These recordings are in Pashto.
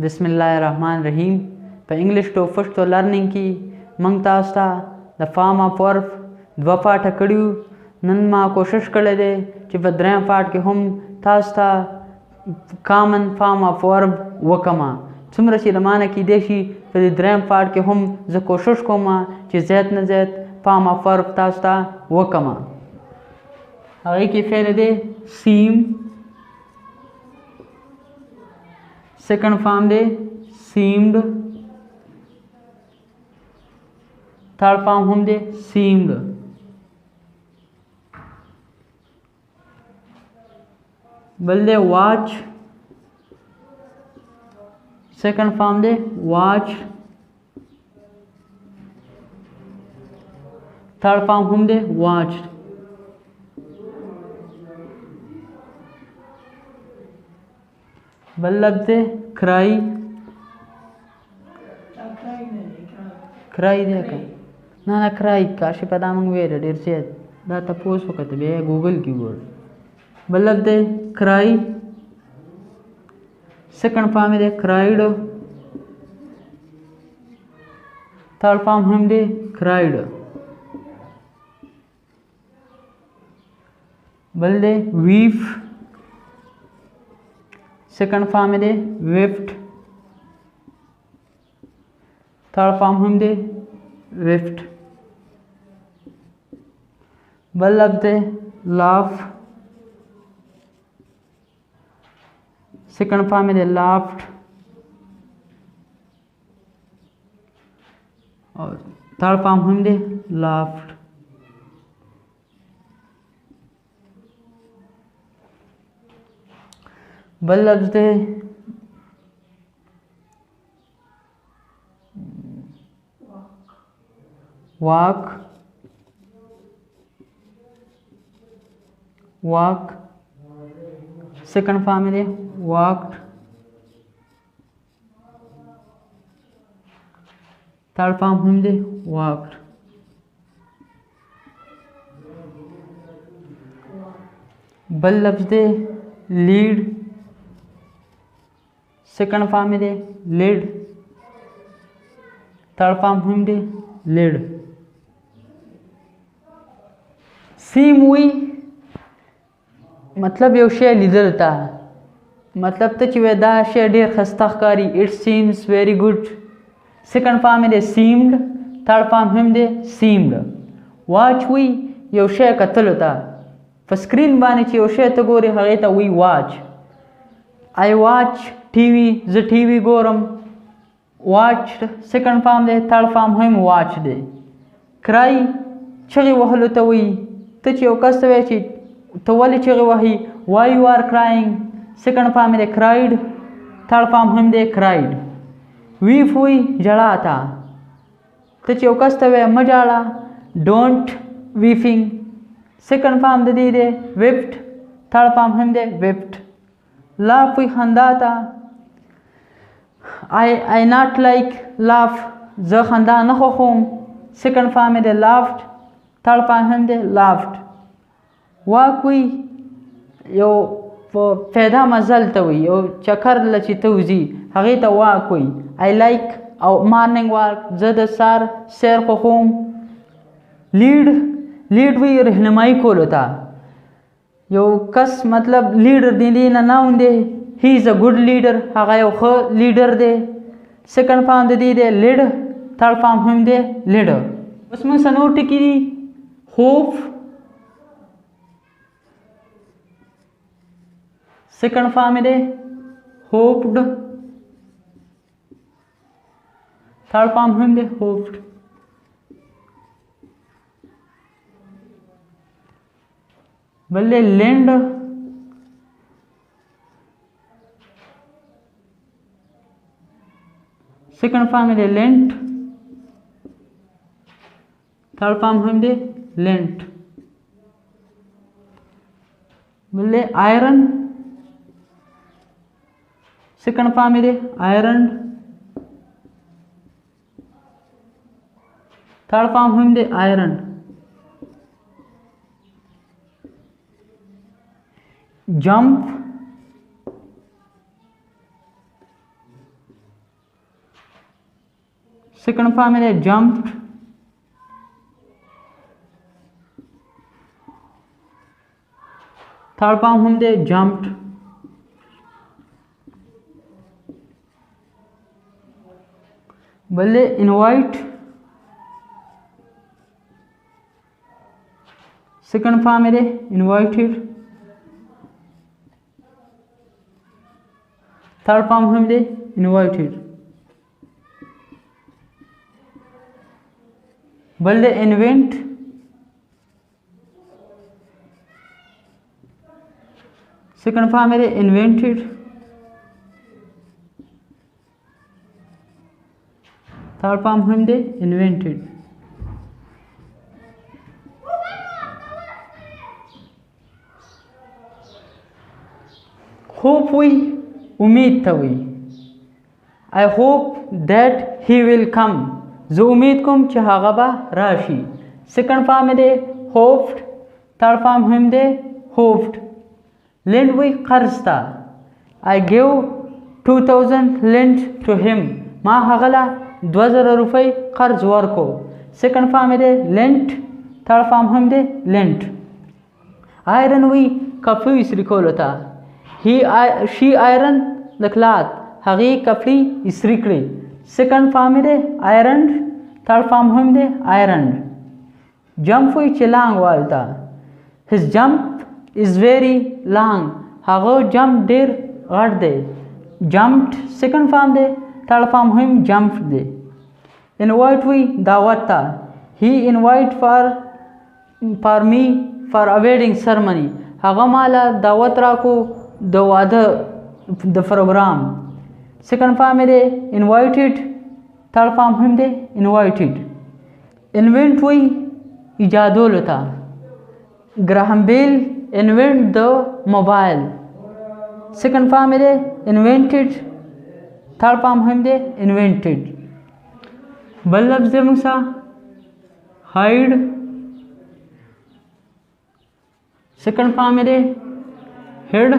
बिस्मिल्लाहिर्रहमानिर्रहीम په انګلیش ټو پښتو لرنینګ کې موږ تاسو ته د فارم اف ورب دوه پاټه کړیو. نن ما کوشش کړی دی چې په دریم پاټ کې هم تاسو ته کامن فارم اف ورب وکړم. څومره چې له مانه کیدی شي په دې دریم پاټ کې هم زه کوشش کوم چې زیات نه زیات فارم اف ورب تاسو ته وکړم. هغې کې فعل دی سیم، سیکنډ فارم دی seemed, third form هم دی seemed. بل دی watch, second form دی watch, third form هم دی watched. بل لفظ دی cry, کرای دی که نه کرای کاشي په دا موږ ویل ډېر زیات دا تپوس وکړه بیا ګوګل کې ګور. بل لفظ دی کرای، سیکنډ فارم دی کرایډ، تھرډ فارم هم دی کرایډ. بل دی ویف، سیکنډ فارم دی ویفټ، third form هم دی ویفٹ. بل لفظ دی laugh، second form دی laughed اور third form هم دی laughed. بل لفظ دی walk، walk، second form دی walked، third form هم دی walked. بل لفظ دی lead، second form دی led، third form هم دی led. سیم وی مطلب یو شی لیدل ته، مطلب ته چې وای دا شی ډېر ښایسته ښکاري اټ سیمز ویری ګوډ. سیکنډ فارم دی سیمډ، تھرډ فارم هم دی سیمډ. واچ وی یو شی کتلو ته، په سکرین باندې چې یو شی ته ګورې هغې ته وی واچ. آی واچ ټي وي، زه ټي وي ګورم. واچ سیکنډ فارم دی، تھرډ فارم هم واچ دی. کرای چغې وهلو ته وی، ته چې یو کس ته وایې چې ته ولې چغې وهي why you are crying، سیکنډ فارم دی cried، تھرډ فارم هم دی cried. ویف وی جړا ته، ته چې یو کس ته وایې مه جاړه ډونټ ویفینګ، سیکنډ فارم د دې دی ویفټ، تھرډ فارم هم دی ویفټ. لاف وی خندا ته، I not like laugh، زه خندا نه خوښوم، سیکنډ فارم دی laughed، third form هم دی laughed. واک وی یو پیدا مزل ته وي، یو چکر له چې ته وځي هغې ته واک وي. I like او مارننګ واک، زه د سهار سیر خوښوم. لیډ وی رهنمایي کولو ته، یو کس مطلب لیډر د دې نه ناون دی he is a good leader، هغه یو ښه لیډر دی. سیکنډ فارم د دې دی لیډ، تھرډ فارم هم دی لیډ. اوس موږ څه نور ټکي دي hope، سیکنډ فارم دی hoped، تھرڈ فارم هم دی hoped. بل دی lend، سیکنډ فارم دی lent، تھرڈ فارم هم دی lent. بل دی iron، سیکنڈ فارم دی ironed، تھرڈ فارم هم دی ironed. jump، second form is jumped, third form हम दे jumped, बल्ले invite, second form is invited, third form हम दे invited, बल्ले invent, second form is invented, third form हम दे invented. Hope we उम्मीद था हुई. I hope that he will come. जो उम्मीद कोम चाहगा राशि. Second form में दे hoped, third form हम दे hoped. Lend we कर्जता. I gave 2000 lent to him. माँ हगला 2000 रुपये कर्ज वर्को. Second form में दे lent, third form हम दे lent. Iron we कपड़ी इसरी को लता. She ironed the cloth. هغه کپڑے استری کړې. second form دې ironed, third form هم دې ironed. jump وی چې لانګ والتا. his jump is very long. هغه jump ډېر غټ دی. jumped second form دې, third form هم jumped دی. invite وی دعوت تا. he invite for me for a wedding ceremony. هغه مالا دعوت راکو د واده د پروګرام. second form is invited, third form هم دے invited. invent وی ایجادول تا. Graham Bell invent the mobile. second form is invented, third form هم دے invented. بل لفظ دے موسا hide, second form is hid,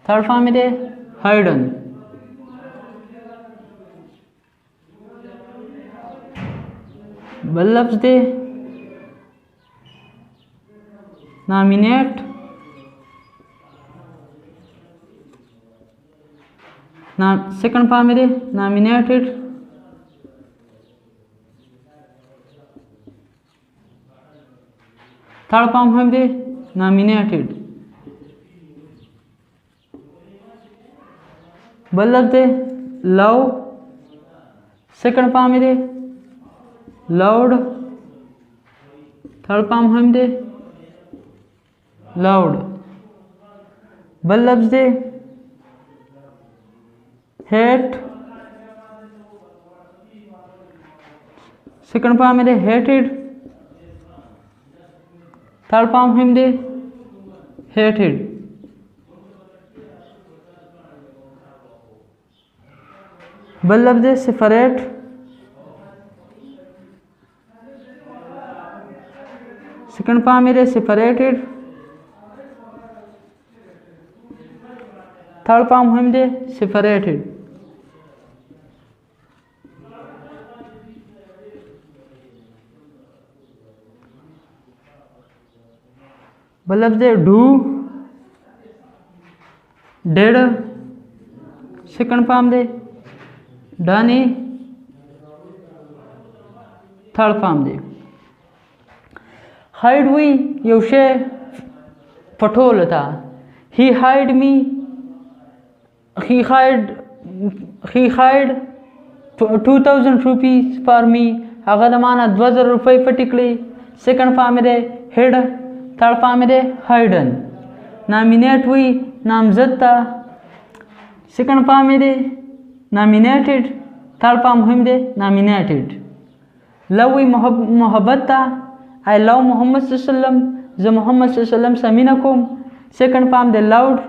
third form is hidden. बल लफ्ज़ दे nominate, second form is nominated, third form हम दे nominated. बल्लभ दे love, second form is loved, third form हम दे loved. बल्लभ दे hate, second form is hated, third form हम दे hated. बल्लभ दे separate, second form is separated, third form हम दे separated. बल्लभ दे do, did, second form they done, third form they. hide وی یو شی پټول تا. he hide me, he hide 2000 rupees for me. هغه د معنا 2000 روپۍ پټ کړې. second form دې hid, third form دې hidden. nominate وی نامزد تا. second form دې nominated, third form هم دے nominated. love وی محبت تا. I love محمد صلی اللہ علیہ وسلم, زه محمد صلی اللہ علیہ وسلم سمینه کوم. second form دے loved,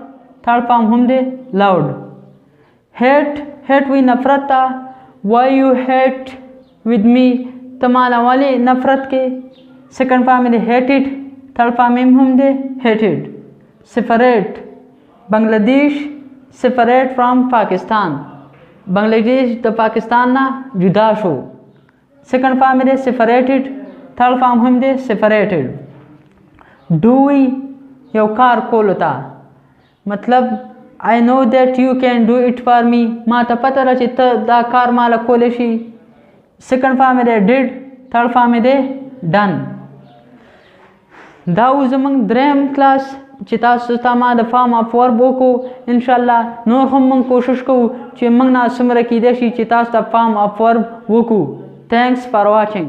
third form هم دے loved. hate وی نفرت تا. why you hate with me, تمالا والی نفرت کے. second form دے hated, third form هم دے hated. separate, Bangladesh separate from Pakistan. بنگلادیش د پاکستان نه جدا شو. سیکنډ فارم دی سیپریټډ، تھرډ فارم هم دی سیپریټډ. دوی یو کار کولو ته مطلب I know that you can do it for me، ما ته پته ده چې ته دا کار ماله کولی شي. سیکنډ فارم دی did، تھرډ فارم دی done. دا و زمونږ دریم کلاس چې تاسو ته ما د فارم اف ورب وکړو. انشاءالله نور هم موږ کوشش کوو چې موږ نه څومره کیدای شي چې تاسو ته فارم اف ورب وکړو. Thanks for watching.